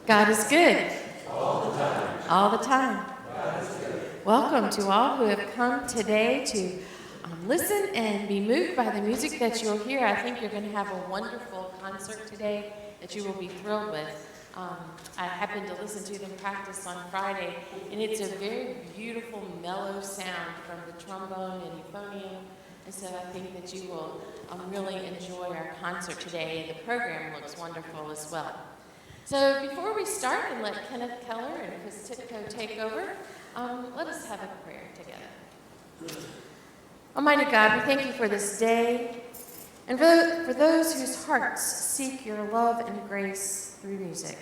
God is good. All the time. All the time. God is good. Welcome to all who have come today to listen and be moved by the music that you'll hear. I think you're going to have a wonderful concert today that you will be thrilled with. I happened to listen to them practice on Friday, and it's a very beautiful, mellow sound from the trombone and euphonium. And so I think that you will really enjoy our concert today, and the program looks wonderful as well. So before we start and let Kenneth Keller and Chris Titko take over, let us have a prayer together. Almighty God, we thank you for this day, and for those whose hearts seek your love and grace through music.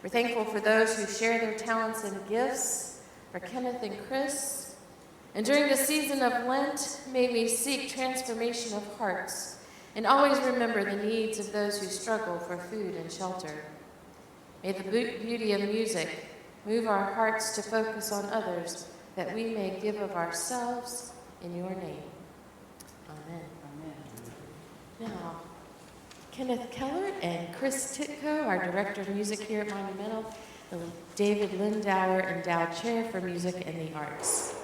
We're thankful for those who share their talents and gifts, for Kenneth and Chris. And during the season of Lent, may we seek transformation of hearts and always remember the needs of those who struggle for food and shelter. May the beauty of music move our hearts to focus on others, that we may give of ourselves in your name. Amen. Amen. Now, Kenneth Keller and Chris Titko, our Director of Music here at Monumental, the David Lindauer Endowed Chair for Music and the Arts.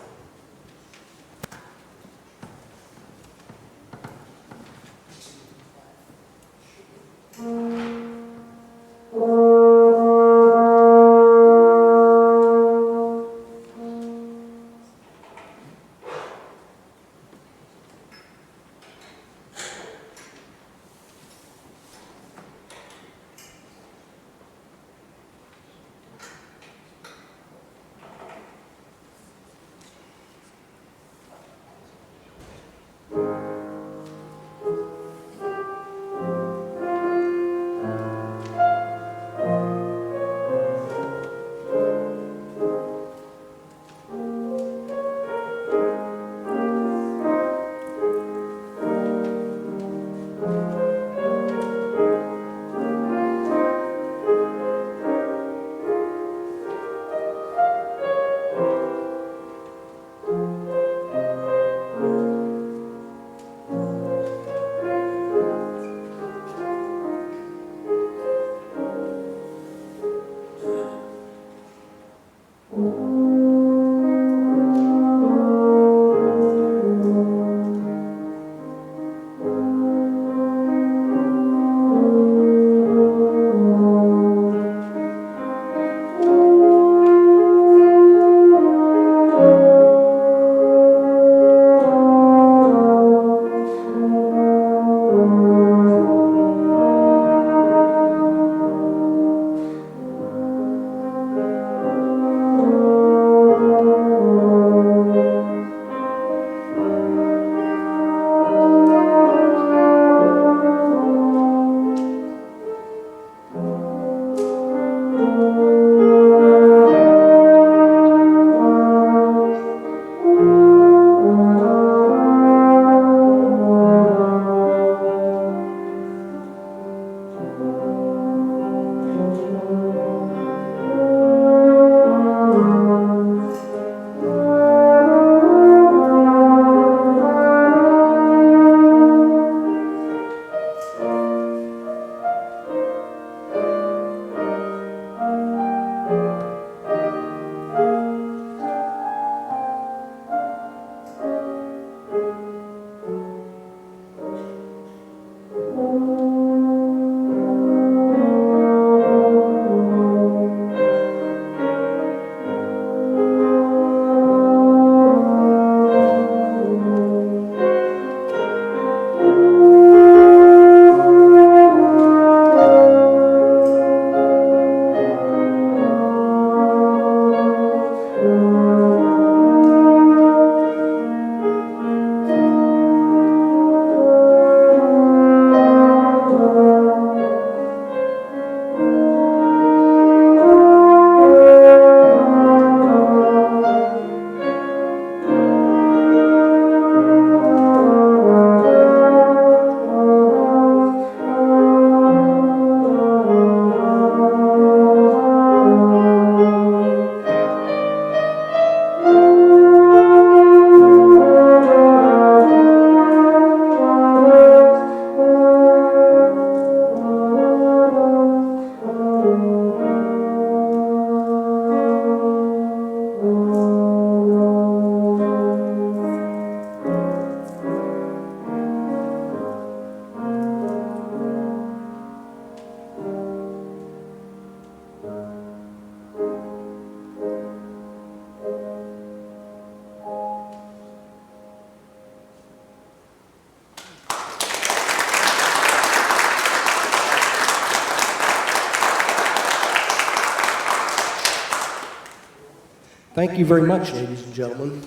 Thank you very much, ladies and gentlemen.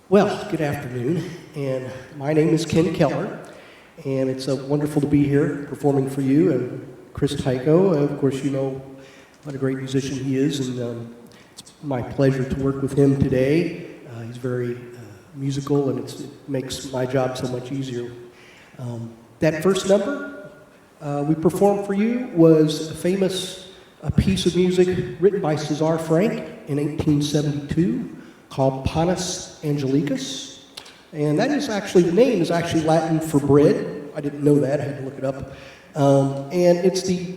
Well, good afternoon, and my name is Ken Keller, and it's wonderful to be here performing for you. And Chris Tycho, of course, you know what a great musician he is, and it's my pleasure to work with him today. He's very musical, and it makes my job so much easier. That first number we performed for you was a famous piece of music written by César Franck in 1872 called Panis Angelicus. And that is actually, the name is actually Latin for bread. I didn't know that, I had to look it up. And it's the,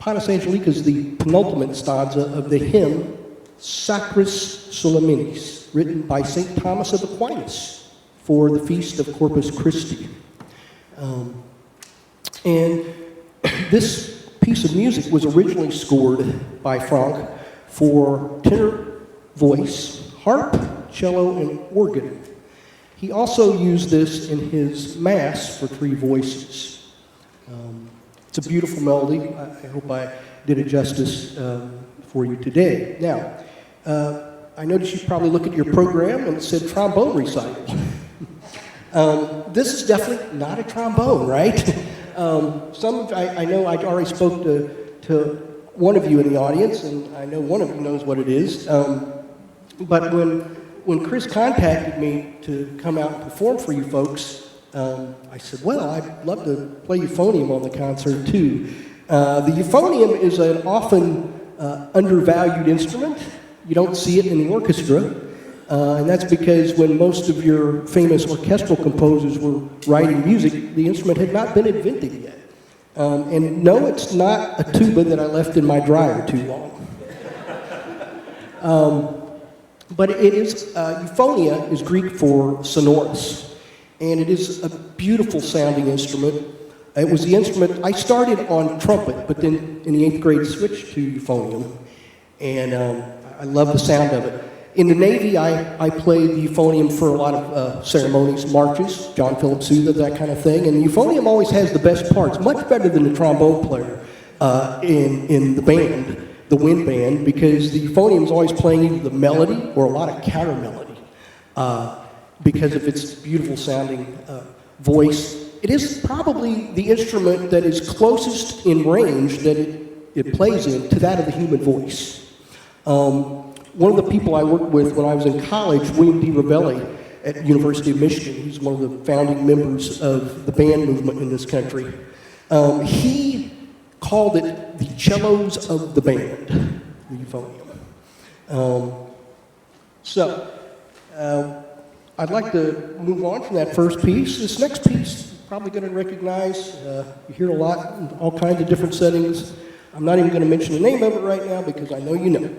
Panis Angelicus, the penultimate stanza of the hymn Sacris Solemnis, written by St. Thomas of Aquinas for the Feast of Corpus Christi. And this piece of music was originally scored by Franck for tenor voice, harp, cello, and organ. He also used this in his Mass for 3 voices. It's a beautiful melody. I hope I did it justice for you today. Now, I noticed you probably look at your program and it said trombone recital. This is definitely not a trombone, right? I know I already spoke to one of you in the audience, and I know one of you knows what it is. But when Chris contacted me to come out and perform for you folks, I said, well, I'd love to play euphonium on the concert too. The euphonium is an often undervalued instrument. You don't see it in the orchestra. And that's because when most of your famous orchestral composers were writing music, the instrument had not been invented yet. And no, it's not a tuba that I left in my dryer too long. But it is, euphonia is Greek for sonorous. And it is a beautiful sounding instrument. It was the instrument, I started on trumpet, but then in the 8th grade switched to euphonium. And I love the sound of it. In the Navy, I played the euphonium for a lot of ceremonies, marches, John Philip Sousa, that kind of thing. And the euphonium always has the best parts, much better than the trombone player in the band, the wind band, because the euphonium is always playing either the melody or a lot of counter melody because of its beautiful sounding voice. It is probably the instrument that is closest in range that it plays in to that of the human voice. One of the people I worked with when I was in college, William D. Ravelli at University of Michigan, he's one of the founding members of the band movement in this country. He called it the cellos of the band, the euphonium. I'd like to move on from that first piece. This next piece, you're probably going to recognize. You hear it a lot in all kinds of different settings. I'm not even going to mention the name of it right now because I know you know.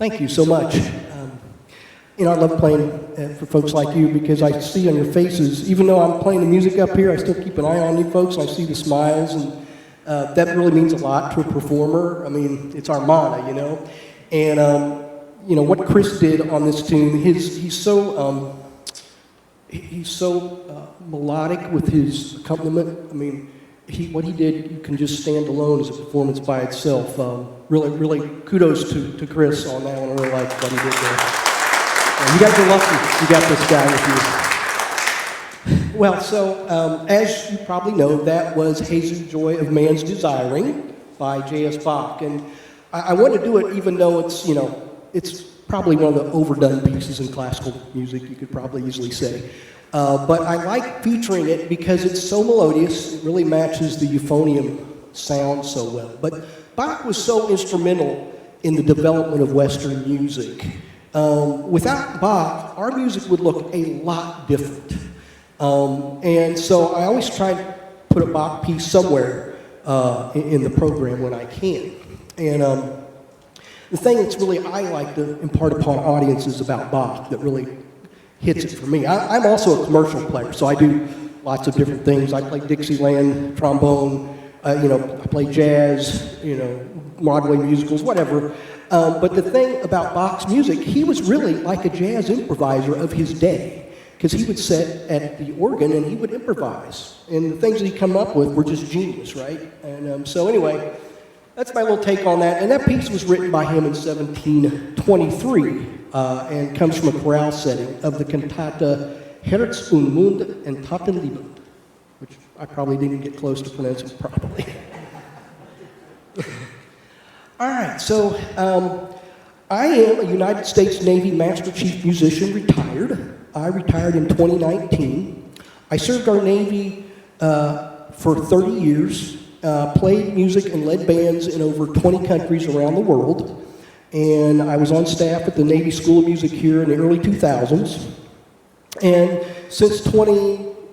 Thank you so much. I love playing for folks like you because I see on your faces, even though I'm playing the music up here, I still keep an eye on you folks, and I see the smiles, and that really means a lot to a performer. I mean, it's Armada, And, what Chris did on this tune, he's so melodic with his accompaniment. I mean, what he did, you can just stand alone as a performance by itself. Really kudos to Chris on that one. I really like what he did there. You guys are lucky you got this guy with you. Well, so as you probably know, that was Jesus Joy of Man's Desiring by J.S. Bach. And I wanted to do it even though it's probably one of the overdone pieces in classical music, you could probably easily say. But I like featuring it because it's so melodious, it really matches the euphonium sound so well. But Bach was so instrumental in the development of Western music. Without Bach, our music would look a lot different. And so I always try to put a Bach piece somewhere in the program when I can. And the thing that's really I like to impart upon audiences about Bach that really hits it for me. I'm also a commercial player, so I do lots of different things. I play Dixieland, trombone, I play jazz, Broadway musicals, whatever. But the thing about Bach's music, he was really like a jazz improviser of his day, because he would sit at the organ and he would improvise. And the things that he come up with were just genius, right? And so anyway, that's my little take on that. And that piece was written by him in 1723 and comes from a chorale setting of the cantata Herz und Mund and Tatenliebe, which I probably didn't get close to pronouncing properly. All right, so I am a United States Navy Master Chief Musician, retired. I retired in 2019. I served our Navy for 30 years, played music and led bands in over 20 countries around the world, and I was on staff at the Navy School of Music here in the early 2000s. And since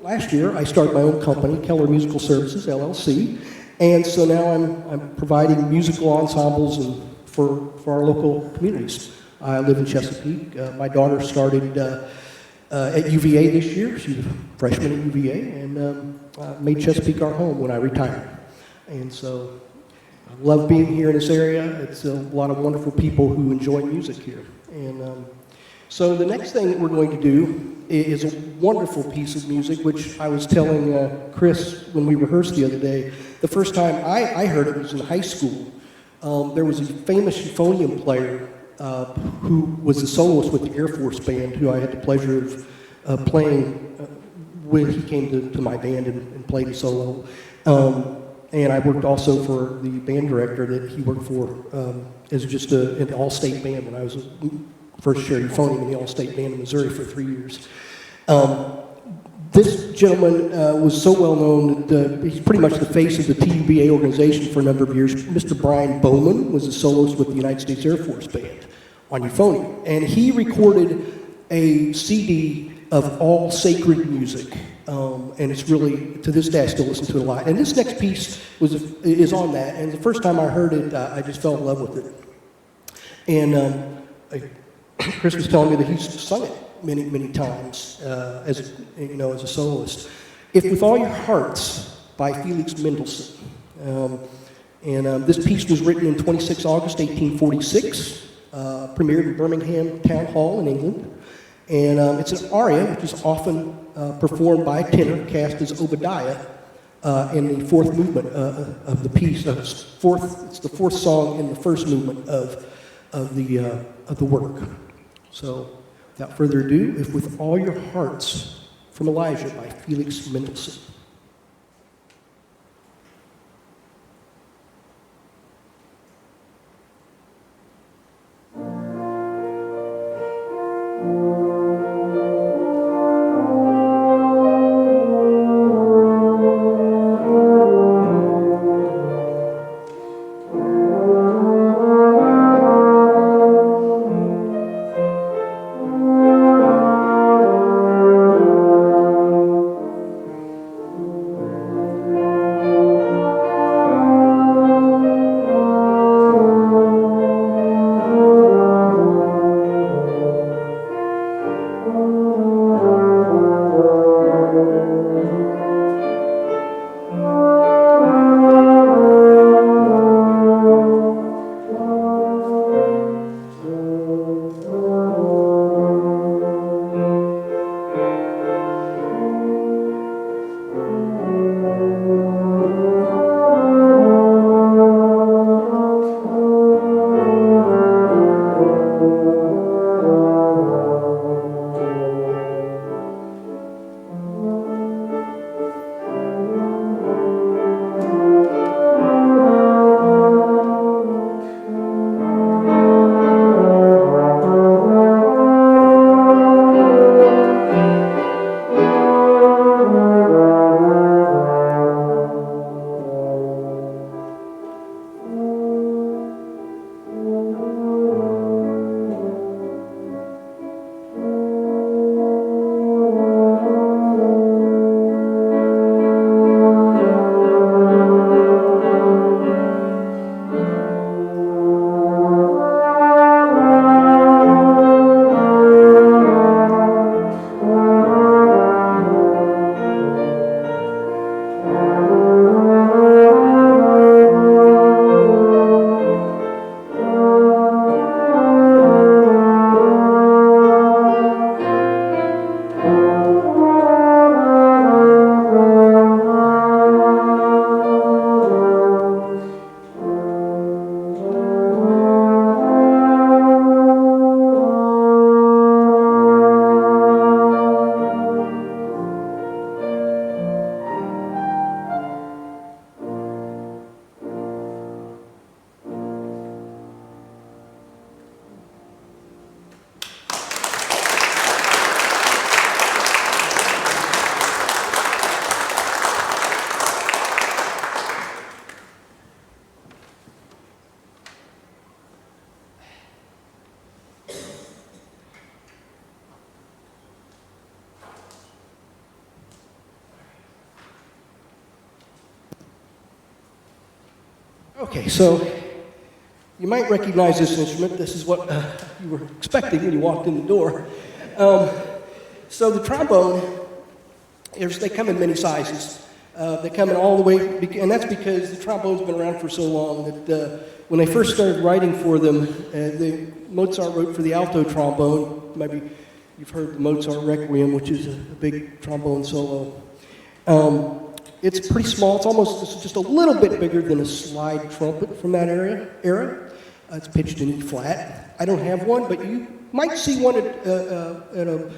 last year, I started my own company, Keller Musical Services, LLC. And so now I'm providing musical ensembles for our local communities. I live in Chesapeake. My daughter started at UVA this year. She's a freshman at UVA, and made Chesapeake our home when I retired. And so I love being here in this area. It's a lot of wonderful people who enjoy music here. And so the next thing that we're going to do is a wonderful piece of music, which I was telling Chris when we rehearsed the other day. The first time I heard it was in high school. There was a famous euphonium player who was a soloist with the Air Force Band, who I had the pleasure of playing when he came to my band and played a solo. And I worked also for the band director that he worked for as just an all-state band when I was first chair euphonium in the all-state band in Missouri for 3 years. This gentleman was so well known that he's pretty much the face of the TUBA organization for a number of years. Mr. Brian Bowman was a soloist with the United States Air Force Band on euphonium, and he recorded a CD of all sacred music. And it's really, to this day, I still listen to it a lot. And this next piece is on that, and the first time I heard it, I just fell in love with it. And Chris was telling me that he's sung it many times as a soloist. "If With All Your Hearts" by Felix Mendelssohn. This piece was written in 26 August 1846, premiered in Birmingham Town Hall in England. And it's an aria, which is often performed by a tenor cast as Obadiah in the fourth movement of the piece. It's the fourth song in the first movement of the work. So, without further ado, "If With All Your Hearts" from Elijah by Felix Mendelssohn. Okay, so you might recognize this instrument. This is what you were expecting when you walked in the door. So the trombone, they come in many sizes. They come in all the way, and that's because the trombone's been around for so long that when they first started writing for them, Mozart wrote for the alto trombone. Maybe you've heard the Mozart Requiem, which is a big trombone solo. It's pretty small. It's just a little bit bigger than a slide trumpet from that era. It's pitched in E flat. I don't have one, but you might see one at a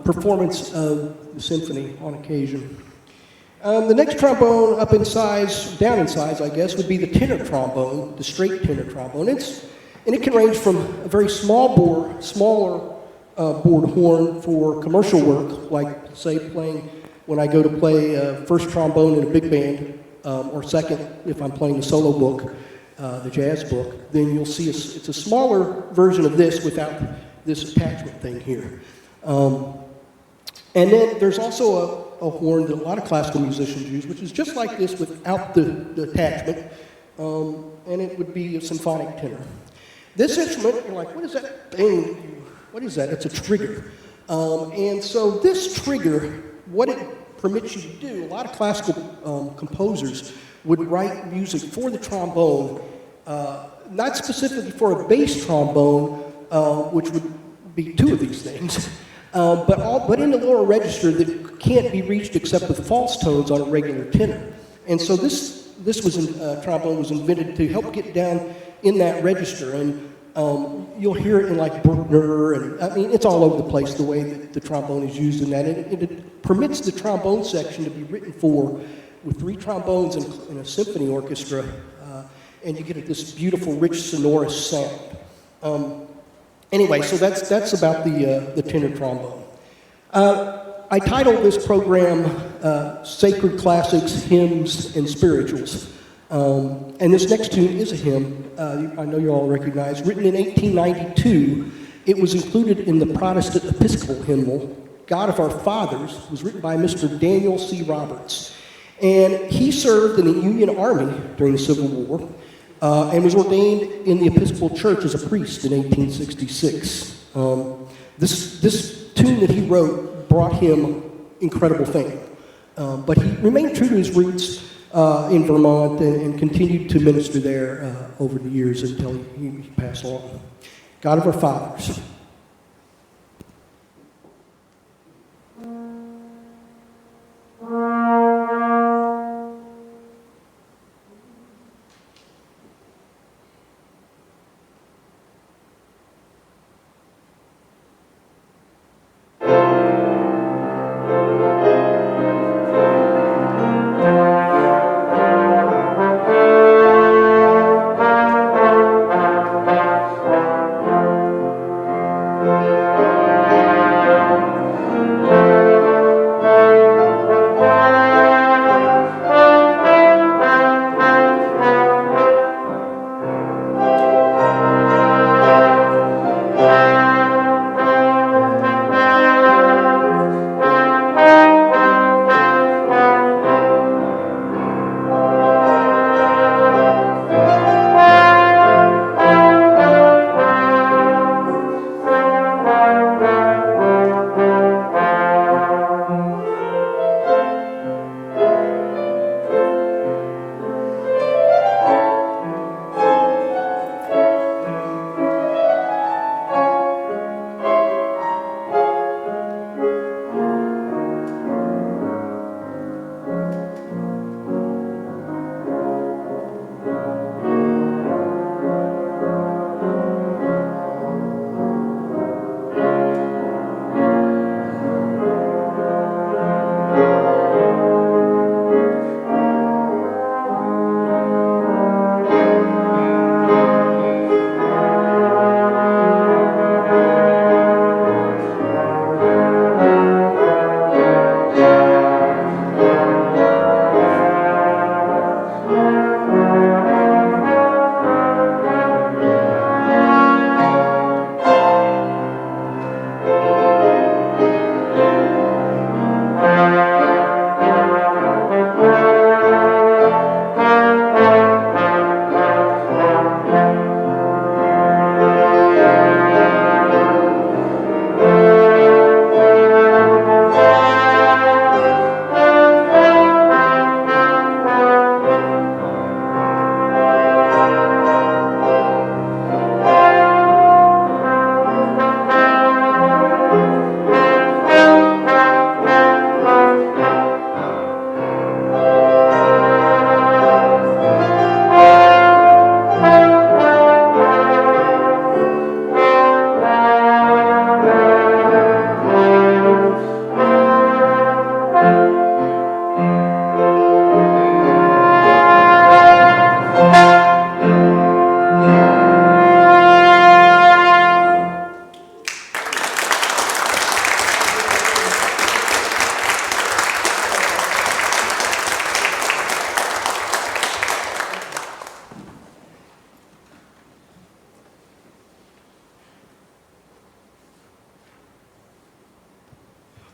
performance of the symphony on occasion. The next trombone up in size, down in size, I guess, would be the tenor trombone, the straight tenor trombone. And it can range from a very smaller board horn for commercial work, like, say, when I go to play first trombone in a big band, or second if I'm playing the solo book, the jazz book, then you'll see it's a smaller version of this without this attachment thing here. And then there's also a horn that a lot of classical musicians use, which is just like this without the attachment, and it would be a symphonic tenor. This instrument, you're like, what is that thing? What is that? It's a trigger. And so this trigger, what it permits you to do, a lot of classical composers would write music for the trombone, not specifically for a bass trombone, which would be two of these things, but in the lower register that can't be reached except with false tones on a regular tenor. And so this trombone was invented to help get down in that register, and you'll hear it in like Bruckner, and I mean it's all over the place the way that the trombone is used in that. It permits the trombone section to be written for with 3 trombones in a symphony orchestra, and you get this beautiful, rich, sonorous sound. Anyway, so that's about the tenor trombone. I titled this program Sacred Classics, Hymns, and Spirituals. And this next tune is a hymn, I know you all recognize. Written in 1892, it was included in the Protestant Episcopal hymnal, God of Our Fathers. It was written by Mr. Daniel C. Roberts. And he served in the Union Army during the Civil War and was ordained in the Episcopal Church as a priest in 1866. This tune that he wrote brought him incredible fame. But he remained true to his roots in Vermont and continued to minister there over the years until he passed on. God of Our Fathers.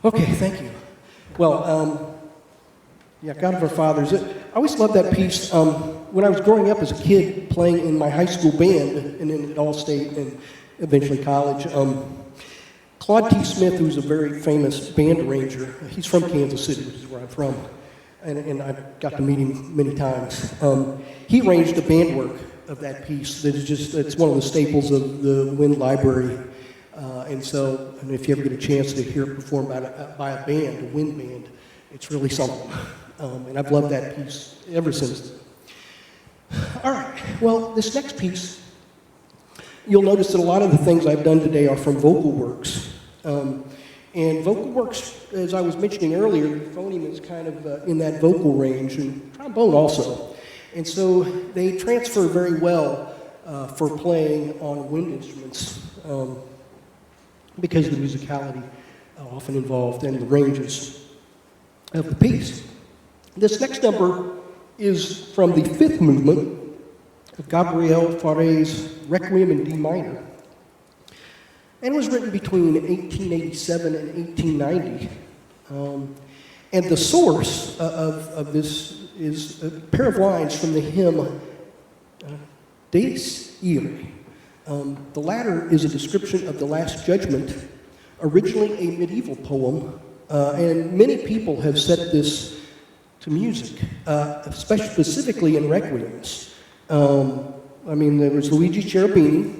Okay, thank you. Well, yeah, God of Our Fathers. I always loved that piece. When I was growing up as a kid, playing in my high school band, and then at All-State and eventually college, Claude T. Smith, who's a very famous band arranger, he's from Kansas City, which is where I'm from, and I got to meet him many times. He arranged the band work of that piece. It's one of the staples of the Wind Library. And if you ever get a chance to hear it performed by a band, a wind band, it's really something. And I've loved that piece ever since. All right, well, this next piece, you'll notice that a lot of the things I've done today are from vocal works. And vocal works, as I was mentioning earlier, euphonium is kind of in that vocal range, and trombone also. And so they transfer very well for playing on wind instruments because of the musicality often involved and the ranges of the piece. This next number is from the fifth movement of Gabriel Fauré's Requiem in D minor. And it was written between 1887 and 1890. And the source of this is a pair of lines from the hymn Des Irae. The latter is a description of the Last Judgment, originally a medieval poem, and many people have set this to music, specifically in requiems. There was Luigi Cherubini,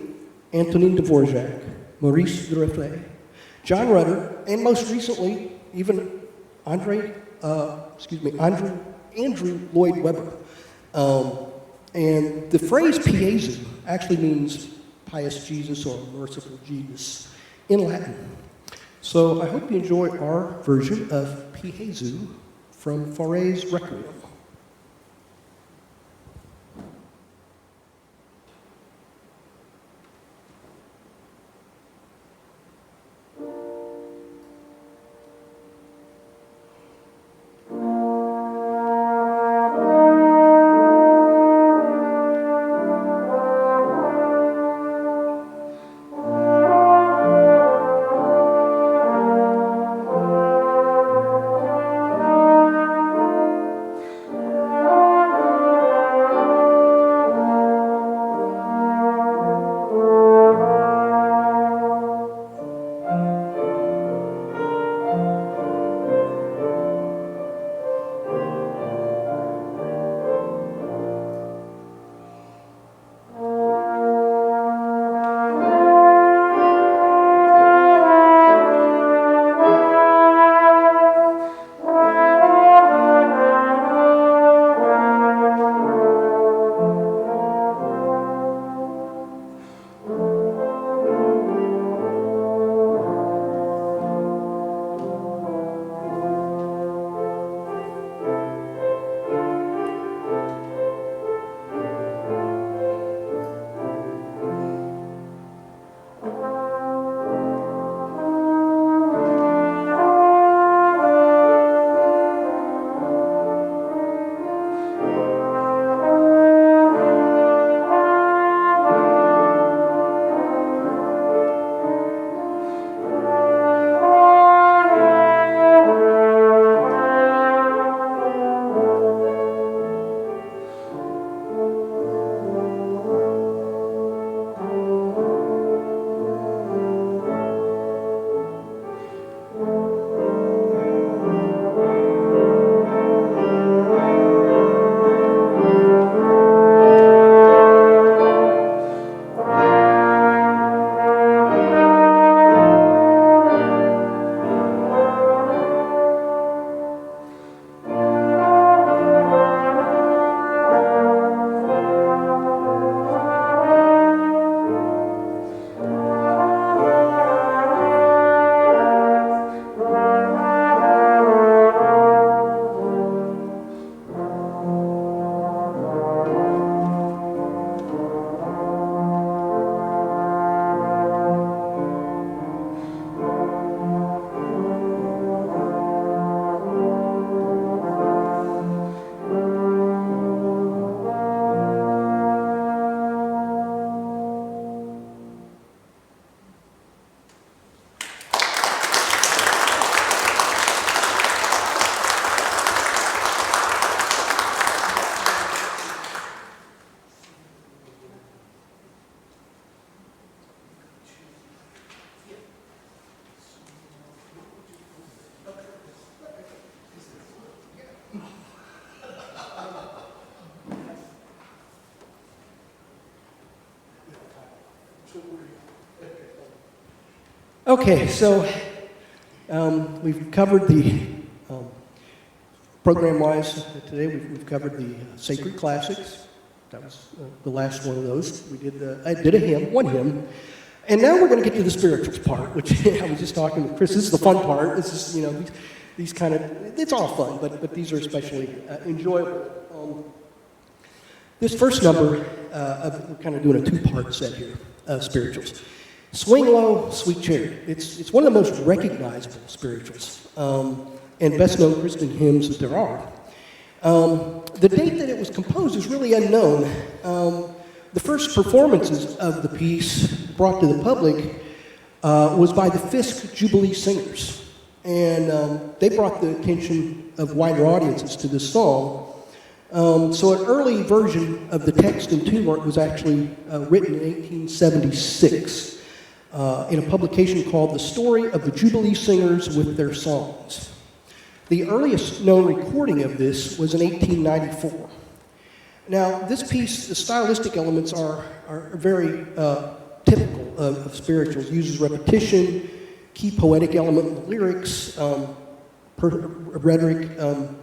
Antonin Dvorak, Maurice Duruflé, John Rutter, and most recently, even Andrew Lloyd Webber. And the phrase Piesu actually means pious Jesus or merciful Jesus in Latin. So I hope you enjoy our version of Piesu from Fauré's Requiem. Okay, so we've covered the program-wise today. We've covered the sacred classics. That was the last one of those. We did. I did a hymn, one hymn, and now we're going to get to the spirituals part, which I was just talking with Chris. This is the fun part. This is, you know, these kind of. It's all fun, but these are especially enjoyable. This first number, we're kind of doing a two-part set here, spirituals. Swing Low, Sweet Chariot. It's one of the most recognizable spirituals and best-known Christian hymns that there are. The date that it was composed is really unknown. The first performances of the piece brought to the public was by the Fisk Jubilee Singers. And they brought the attention of wider audiences to this song. So an early version of the text and tune was actually written in 1876 in a publication called The Story of the Jubilee Singers with Their Songs. The earliest known recording of this was in 1894. Now, this piece, the stylistic elements are very typical of spirituals. It uses repetition, key poetic element in the lyrics, rhetoric, and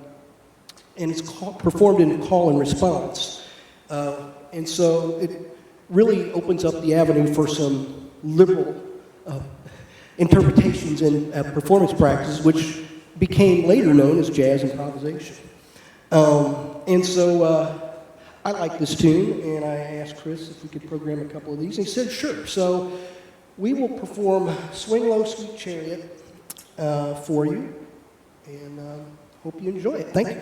it's performed in call and response. And so it really opens up the avenue for some liberal interpretations and performance practices, which became later known as jazz improvisation. And so I like this tune, and I asked Chris if we could program a couple of these, and he said sure. So we will perform Swing Low, Sweet Chariot for you, and hope you enjoy it. Thank you.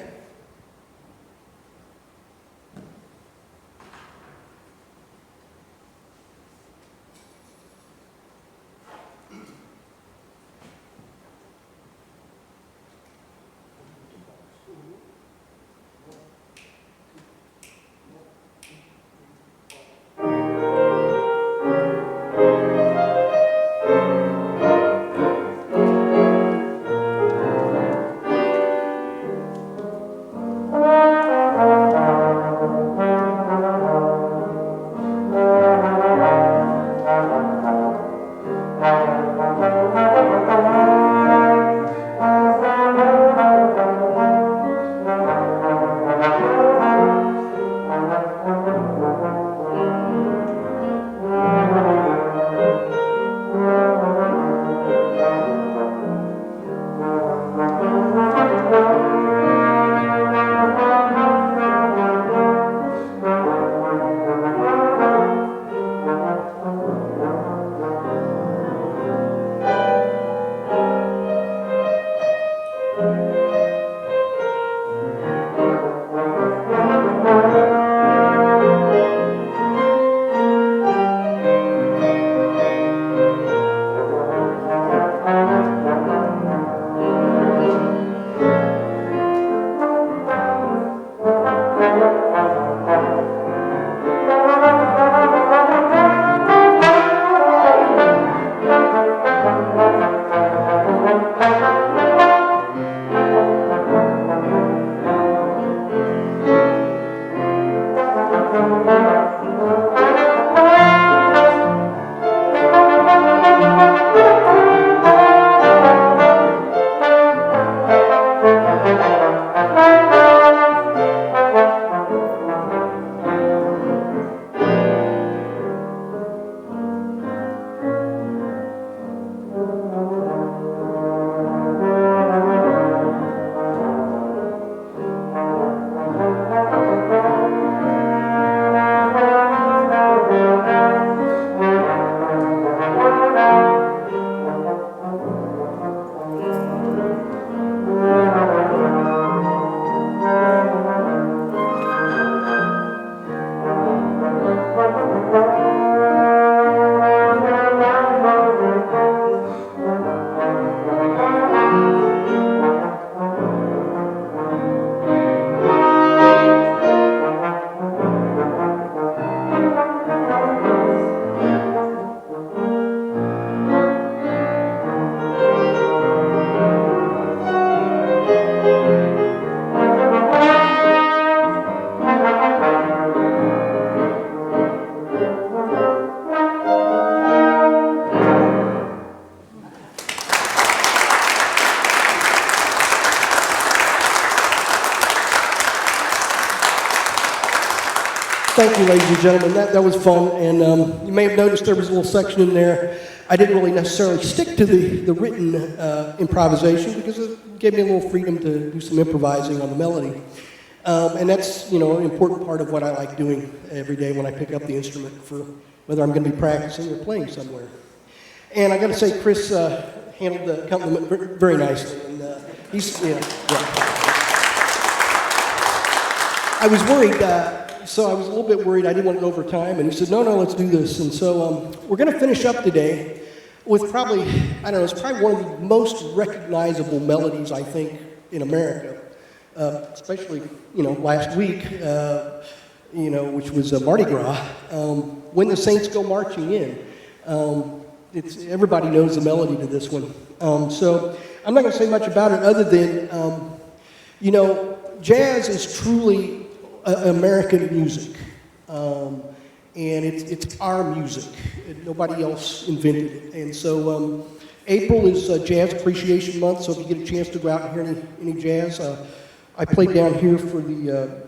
Thank you, ladies and gentlemen. That was fun, and you may have noticed there was a little section in there. I didn't really necessarily stick to the written improvisation because it gave me a little freedom to do some improvising on the melody. And that's, an important part of what I like doing every day when I pick up the instrument for whether I'm going to be practicing or playing somewhere. And I got to say, Chris handled the compliment very nicely. And he's, yeah. I was worried, so I was a little bit worried. I didn't want to go over time. And he said, no, let's do this. And so we're going to finish up today with probably, it's probably one of the most recognizable melodies, I think, in America. Especially, last week, which was Mardi Gras, When the Saints Go Marching In. Everybody knows the melody to this one. So I'm not going to say much about it other than, jazz is truly American music. And it's our music. Nobody else invented it. And so April is Jazz Appreciation Month, so if you get a chance to go out and hear any jazz, I played down here for the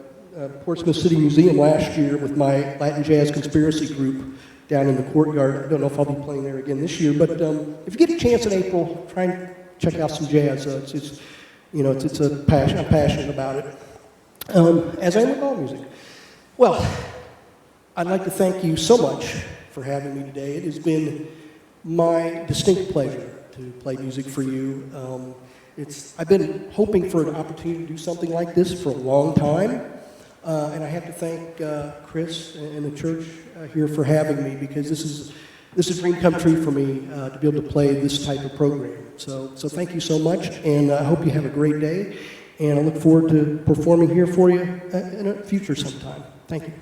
Portsmouth City Museum last year with my Latin Jazz Conspiracy group down in the courtyard. I don't know if I'll be playing there again this year, but if you get a chance in April, try and check out some jazz. It's a passion. I'm passionate about it, as I am with all music. Well, I'd like to thank you so much for having me today. It has been my distinct pleasure to play music for you. I've been hoping for an opportunity to do something like this for a long time, and I have to thank Chris and the church here for having me, because this is a dream come true for me to be able to play this type of program. So thank you so much, and I hope you have a great day, and I look forward to performing here for you in the future sometime. Thank you.